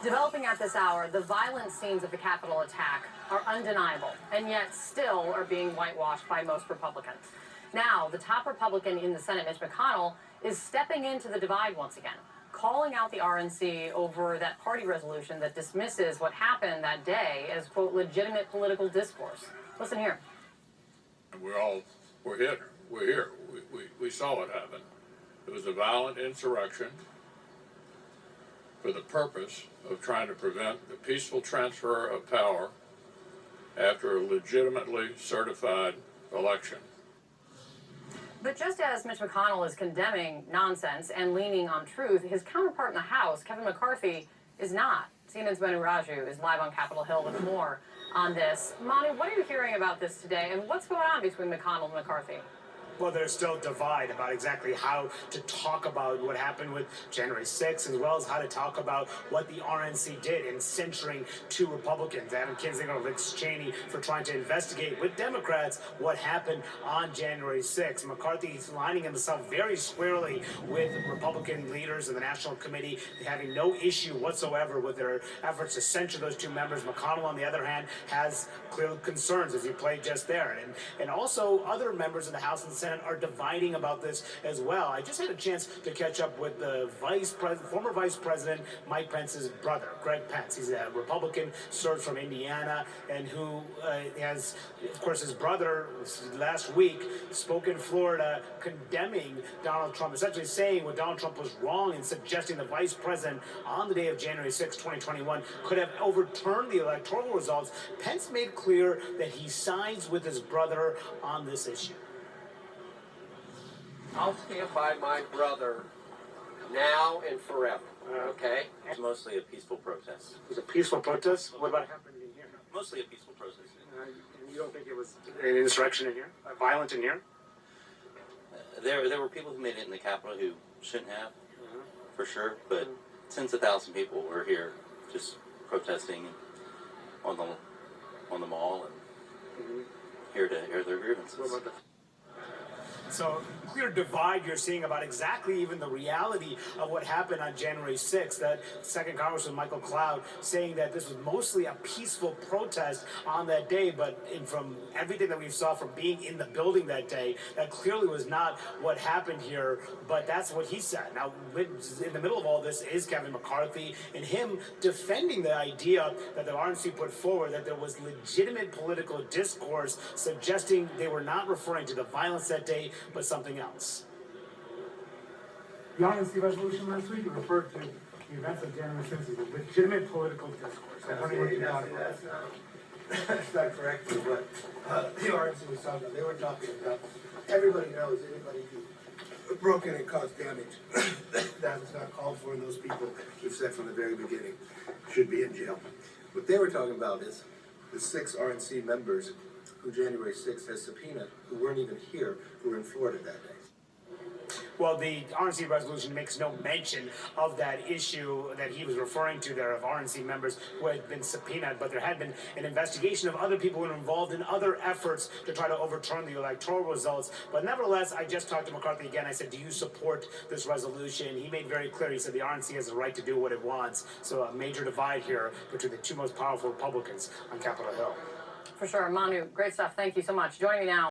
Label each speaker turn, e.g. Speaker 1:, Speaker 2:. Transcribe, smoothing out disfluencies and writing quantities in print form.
Speaker 1: Developing at this hour, the violent scenes of the Capitol attack are undeniable, and yet still are being whitewashed by most Republicans. Now, the top Republican in the Senate, Mitch McConnell, is stepping into the divide once again, calling out the RNC over that party resolution that dismisses what happened that day as, quote, legitimate political discourse. Listen here.
Speaker 2: We're here. We saw what happened. It was a violent insurrection for the purpose of trying to prevent the peaceful transfer of power after a legitimately certified election.
Speaker 1: But just as Mitch McConnell is condemning nonsense and leaning on truth, his counterpart in the House, Kevin McCarthy, is not. CNN's Manu Raju is live on Capitol Hill with more on this. Manu, what are you hearing about this today, and what's going on between McConnell and McCarthy?
Speaker 3: Well, there's still a divide about exactly how to talk about what happened with January 6th, as well as how to talk about what the RNC did in censuring two Republicans, Adam Kinzinger and Liz Cheney, for trying to investigate with Democrats what happened on January 6th. McCarthy's lining himself very squarely with Republican leaders in the National Committee, having no issue whatsoever with their efforts to censure those two members. McConnell, on the other hand, has clear concerns, as he played just there. And also, other members of the House and Senate are dividing about this as well. I just had a chance to catch up with the former Vice President Mike Pence's brother, Greg Pence. He's a Republican, served from Indiana, and who has, of course, his brother last week spoke in Florida condemning Donald Trump, essentially saying what Donald Trump was wrong and suggesting the Vice President on the day of January 6, 2021 could have overturned the electoral results. Pence made clear that he sides with his brother on this issue.
Speaker 4: I'll stand by my brother now and forever, okay?
Speaker 5: It's mostly a peaceful protest.
Speaker 3: It was a peaceful protest? What about happened in here?
Speaker 5: Mostly a peaceful protest.
Speaker 3: You don't think it was an insurrection in here? Violent in here?
Speaker 5: There were people who made it in the Capitol who shouldn't have, for sure, but tens of thousands of people were here just protesting on the mall and here to air their grievances.
Speaker 3: What about that? So, clear divide you're seeing about exactly even the reality of what happened on January 6th. That Second Congressman Michael Cloud saying that this was mostly a peaceful protest on that day, but from everything that we saw from being in the building that day, that clearly was not what happened here, but that's what he said. Now, in the middle of all this is Kevin McCarthy, and him defending the idea that the RNC put forward that there was legitimate political discourse suggesting they were not referring to the violence that day, but something else.
Speaker 6: The RNC resolution last week referred to the events of January 6th as a legitimate political discourse.
Speaker 7: That's not correct. What the RNC was talking about, they were talking about everybody knows anybody who broke in and caused damage that was not called for, and those people, we've said from the very beginning, should be in jail. What they were talking about is the 6 RNC members who January 6th has subpoenaed, who weren't even here, who were in Florida that day.
Speaker 3: Well, the RNC resolution makes no mention of that issue that he was referring to there of RNC members who had been subpoenaed, but there had been an investigation of other people who were involved in other efforts to try to overturn the electoral results. But nevertheless, I just talked to McCarthy again. I said, do you support this resolution? He made very clear. He said the RNC has the right to do what it wants. So a major divide here between the two most powerful Republicans on Capitol Hill.
Speaker 1: For sure. Manu, great stuff. Thank you so much. Joining me now.